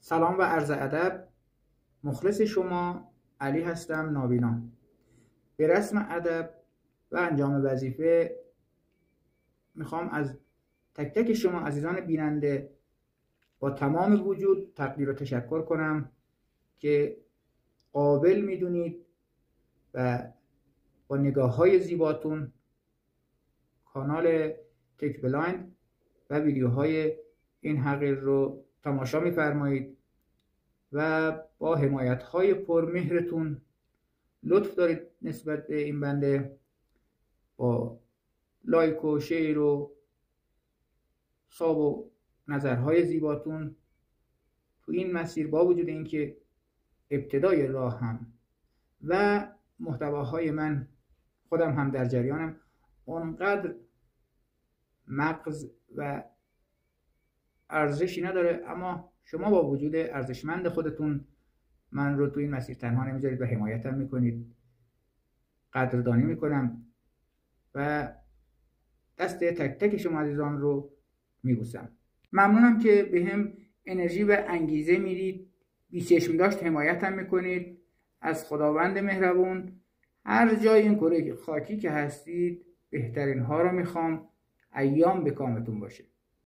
سلام و عرض ادب. مخلص شما علی هستم نابینا. به رسم ادب و انجام وظیفه میخوام از تک تک شما عزیزان بیننده با تمام وجود تقدیر و تشکر کنم که قابل میدونید و با نگاه های زیباتون کانال تک بلایند و ویدیوهای این حقیر رو تماشا میفرمایید و با حمایت های پرمهرتون لطف دارید نسبت به این بنده با لایک و شیر و ساب و نظرهای زیباتون تو این مسیر، با وجود اینکه ابتدای راه هم و محتواهای من خودم هم در جریانم، اونقدر مغز و ارزشی نداره، اما شما با وجود ارزشمند خودتون من رو تو این مسیر تنها نمیذارید و حمایتم میکنید. قدردانی میکنم و دست تک تک شما عزیزان رو میبوسم. ممنونم که به هم انرژی و انگیزه میدید، بی‌چشم داشت حمایتم میکنید. از خداوند مهربون هر جای این کره خاکی که هستید بهترین ها رو میخوام. ایام به کامتون باشه.